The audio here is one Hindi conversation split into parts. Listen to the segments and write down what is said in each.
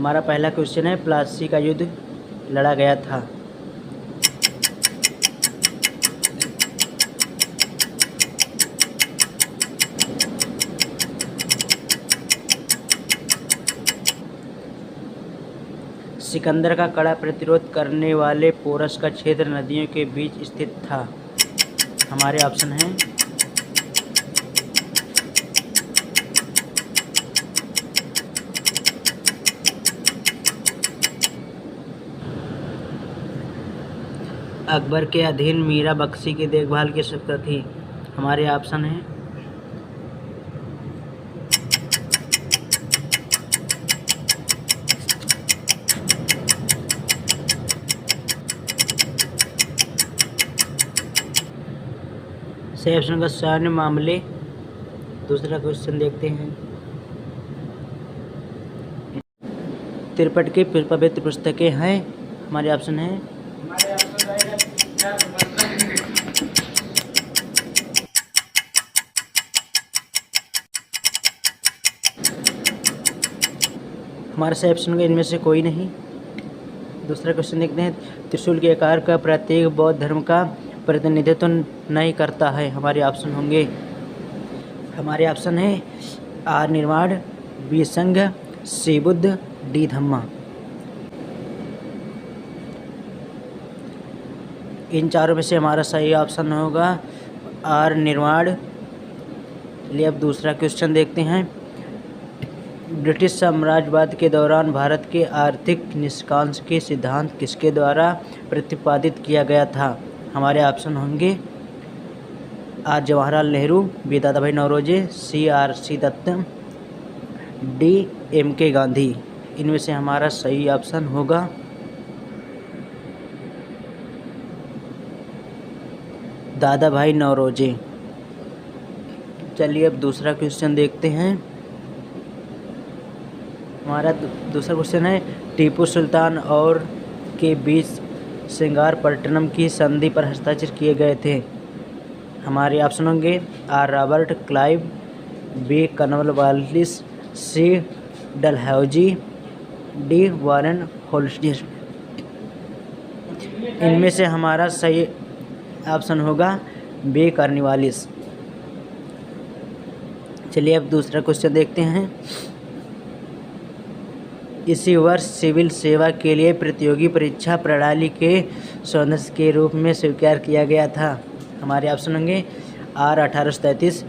हमारा पहला क्वेश्चन है, प्लासी का युद्ध लड़ा गया था। सिकंदर का कड़ा प्रतिरोध करने वाले पोरस का क्षेत्र नदियों के बीच स्थित था। हमारे ऑप्शन हैं अकबर के अधीन मीरा बख्शी की देखभाल की आवश्यकता थी। हमारे ऑप्शन हैं सही ऑप्शन का सैन्य मामले। दूसरा क्वेश्चन देखते हैं, त्रिपट की पवित्र पुस्तकें हैं। हमारे ऑप्शन है हमारे सही ऑप्शन का इनमें से कोई नहीं। दूसरा क्वेश्चन देखते हैं, त्रिशूल के आकार का प्रतीक बौद्ध धर्म का प्रतिनिधित्व नहीं करता है। हमारे ऑप्शन होंगे, हमारे ऑप्शन है आर निर्माण, बी संघ, सी बुद्ध, डी धम्मा। इन चारों में से हमारा सही ऑप्शन होगा आर निर्माण। चलिए अब दूसरा क्वेश्चन देखते हैं, ब्रिटिश साम्राज्यवाद के दौरान भारत के आर्थिक निष्कांश के सिद्धांत किसके द्वारा प्रतिपादित किया गया था। हमारे ऑप्शन होंगे are Jawaharlal Nehru, B Dadabhai Naoroji, C R C Dutt, D M K Gandhi. इनमें से हमारा सही ऑप्शन होगा दादा भाई नौरोजी। चलिए अब दूसरा क्वेश्चन देखते हैं, हमारा दूसरा क्वेश्चन है, टीपू सुल्तान और के बीच श्रृंगारपट्टनम की संधि पर हस्ताक्षर किए गए थे। हमारे ऑप्शन होंगे A Robert Clive, B Cornwallis, C Dalhousie, D Warren होल्स्टियर। इनमें से हमारा सही ऑप्शन होगा बी कॉर्नवालिस। चलिए अब दूसरा क्वेश्चन देखते हैं, इसी वर्ष सिविल सेवा के लिए प्रतियोगी परीक्षा प्रणाली के सदस्य के रूप में स्वीकार किया गया था। हमारे ऑप्शन होंगे आर 1833,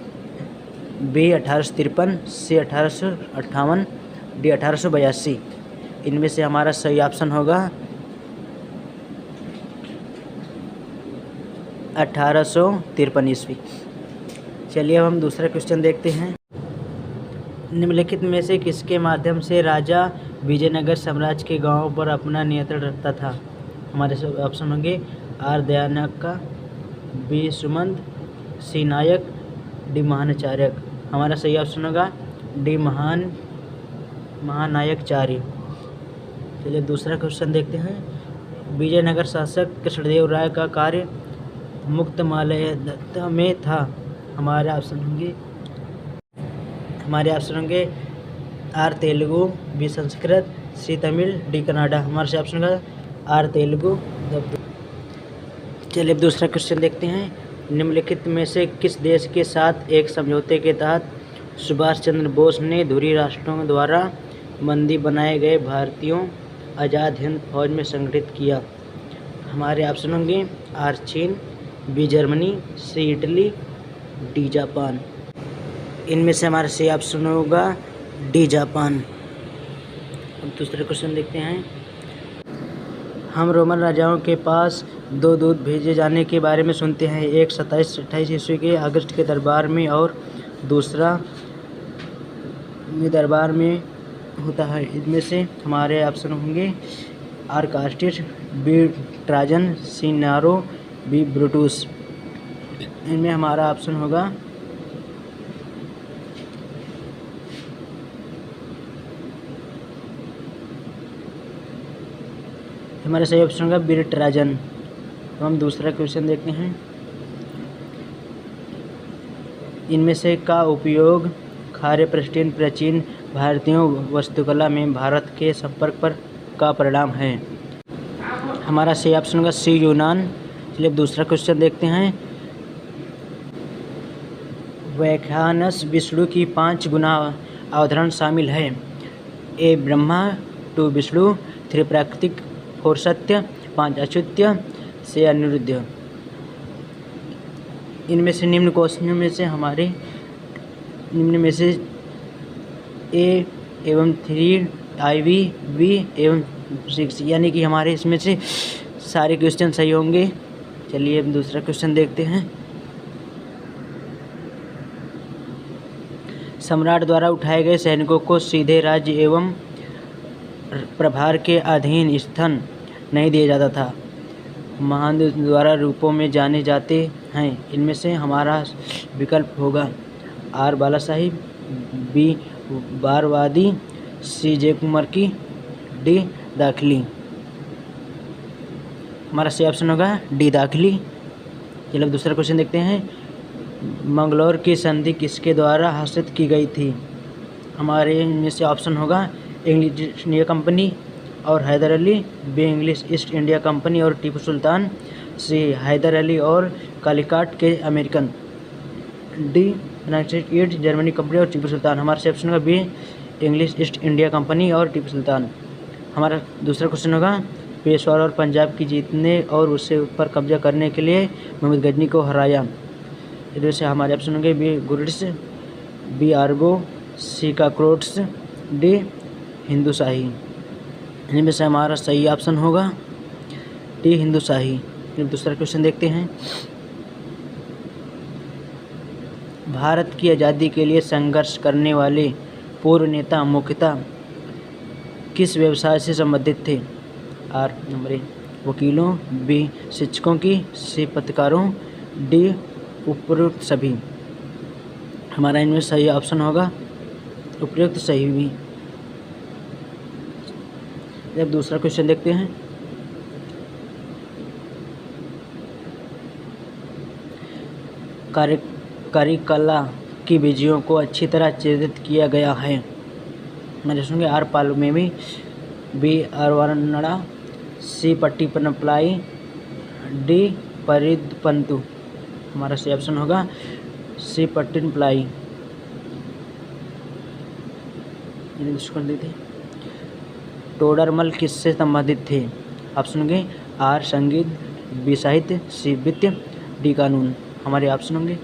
बी 1853, सी 1858, डी 1882। इनमें से हमारा सही ऑप्शन होगा 1853 ईस्वी। चलिए अब हम दूसरा क्वेश्चन देखते हैं, निम्नलिखित में से किसके माध्यम से राजा विजयनगर साम्राज्य के गांवों पर अपना नियंत्रण रखता था। हमारे ऑप्शन होंगे आर दयानक्का, B Sumant, C Nayak, D महानाचार्य। हमारा सही ऑप्शन होगा डी महानायकचार्य। चलिए दूसरा क्वेश्चन देखते हैं, विजयनगर शासक कृष्णदेव राय का कार्य मुक्तमाल्यदा में था। हमारे ऑप्शन होंगे R Telugu, B Sanskrit, C Tamil, D Kannada. हमारे ऑप्शन का आर तेलुगु। चलिए अब दूसरा क्वेश्चन देखते हैं, निम्नलिखित में से किस देश के साथ एक समझौते के तहत सुभाष चंद्र बोस ने धुरी राष्ट्रों द्वारा बंदी बनाए गए भारतीयों आज़ाद हिंद फौज में संगठित किया। हमारे ऑप्शन होंगे आर चीन, बी जर्मनी, सी इटली, डी जापान। इनमें से हमारा सही ऑप्शन होगा डी जापान। अब दूसरा क्वेश्चन देखते हैं, हम रोमन राजाओं के पास दो दूत भेजे जाने के बारे में सुनते हैं, एक 27-28 ईस्वी के अगस्त के दरबार में और दूसरा दरबार में होता है। इनमें से हमारे ऑप्शन होंगे A Cassius, B Trajan, C Nero, B Brutus. इनमें हमारा ऑप्शन होगा हमारा सही ऑप्शन होगा बी ट्राजन। तो हम दूसरा क्वेश्चन देखते हैं, इनमें से का उपयोग खारे प्राचीन भारतीयों वास्तुकला में भारत के संपर्क पर का परिणाम है? हमारा सही ऑप्शन होगा सी यूनान। चलिए अब दूसरा क्वेश्चन देखते हैं। व्याख्यानस विष्णु की 5 गुना अवधारण शामिल है। ए ब्रह्मा, 2 विष्णु, 3 प्राकृतिक, 4 सत्य, 5 अच्युत्य, 6 अनिरुद्ध। इनमें से निम्न क्वेश्चनों में से निम्न में से ए एवं 3 IV B एवं 6 यानी कि हमारे इसमें से सारे क्वेश्चन सही होंगे। चलिए अब दूसरा क्वेश्चन देखते हैं। सम्राट द्वारा उठाए गए सैनिकों को सीधे राज्य एवं प्रभार के अधीन स्थान नहीं दिया जाता था। महान द्वारा रूपों में जाने जाते हैं। इनमें से हमारा विकल्प होगा आर बालासाहिब, बी बारवादी, सी जयकुमार की, डी दाखिली। हमारा सही ऑप्शन होगा डी दाखिली। चलिए अब दूसरा क्वेश्चन देखते हैं। मंगलौर की संधि किसके द्वारा हासिल की गई थी? हमारे इनमें से ऑप्शन होगा इंग्लिश ईस्ट इंडिया कंपनी और Hyder Ali, B English East India company और टीपू सुल्तान, सी हैदर अली और कालीकाट के American, D United East Germany company और टीपू सुल्तान। हमारा सही ऑप्शन होगा B English East India company और टीपू सुल्तान। हमारा दूसरा क्वेश्चन होगा पेशवार और पंजाब की जीतने और उससे ऊपर कब्जा करने के लिए मोहम्मद गजनी को हराया। इधर से हमारे ऑप्शन होंगे बी गुरिश, बी आर्गो, सी काकरोट्स, डी हिंदुशाही। इनमें से हमारा सही ऑप्शन होगा डी हिंदुशाही। फिर दूसरा क्वेश्चन देखते हैं। भारत की आज़ादी के लिए संघर्ष करने वाले पूर्व नेता मुख्यतः किस व्यवसाय से संबंधित थे? आर नंबर ए वकीलों, बी शिक्षकों की, सी पत्रकारों, डी उपयुक्त सभी। हमारा इनमें सही ऑप्शन होगा उपयुक्त सही भी। जब दूसरा क्वेश्चन देखते हैं। कार्यकला की विजयों को अच्छी तरह चित्रित किया गया है। हमारे सुनेंगे आर पाल में भी, बी अरवन्नड़ा, सी पट्टीपनप्लाई, डी परिदपंतु। हमारा सही ऑप्शन होगा सी पट्टीपनप्लाई। टोडरमल किससे संबंधित थे? ऑप्शन होंगे आर संगीत, बी साहित्य, सी वित्त, डी कानून। हमारे ऑप्शन होंगे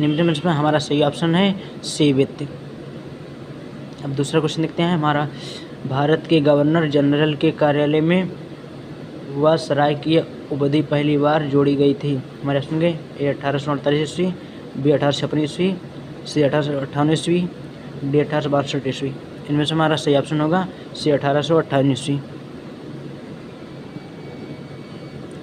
निम्न में हमारा सही ऑप्शन है सी वित्त। अब दूसरा क्वेश्चन देखते हैं। हमारा भारत के गवर्नर जनरल के कार्यालय में व सराय की उपाधि पहली बार जोड़ी गई थी। हमारे ऑप्शन होंगे ए 1848 ईस्वी, बी 1856 ईस्वी, सी 1858 ईस्वी, डी 1862 ईस्वी। इनमें से हमारा सही ऑप्शन होगा सी 1858 ईस्वी।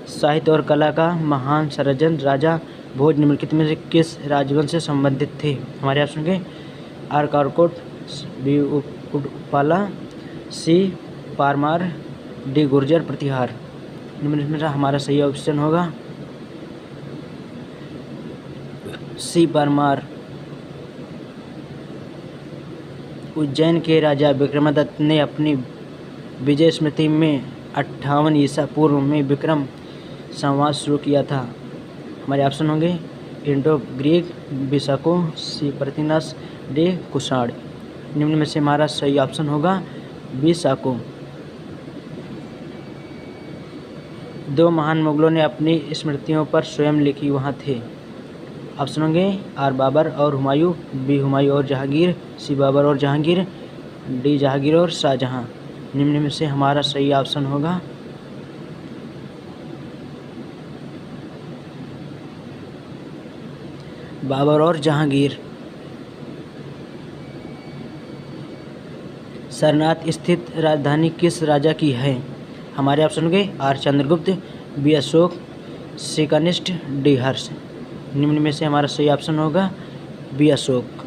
साहित्य और कला का महान सर्जन राजा भोज निम्नलिखित में से किस राजवंश से संबंधित थे? हमारे ऑप्शन के A Karkota, B Utpala, C Paramara, D Gurjara Pratihara. निम्नलिखित में से हमारा सही ऑप्शन होगा सी परमार। उज्जैन के राजा विक्रमादित्य ने अपनी विजय स्मृति में 58 ईसा पूर्व में विक्रम संवाद शुरू किया था। हमारे ऑप्शन होंगे इंडो ग्रीक, बिसाको, सी प्रतिनस, डी कुषाण। निम्न में से हमारा सही ऑप्शन होगा बिसाको। दो महान मुगलों ने अपनी स्मृतियों पर स्वयं लिखी वहाँ थे। ऑप्शन होंगे आर बाबर और हुमायूं, बी हुमायूं और जहांगीर, सी बाबर और जहांगीर, डी जहांगीर और शाहजहां। निम्न में से हमारा सही ऑप्शन होगा बाबर और जहांगीर। सारनाथ स्थित राजधानी किस राजा की है? हमारे ऑप्शन होंगे आर चंद्रगुप्त, बी अशोक, सी कनिष्ठ, डी हर्ष। निम्न में से हमारा सही ऑप्शन होगा बी अशोक।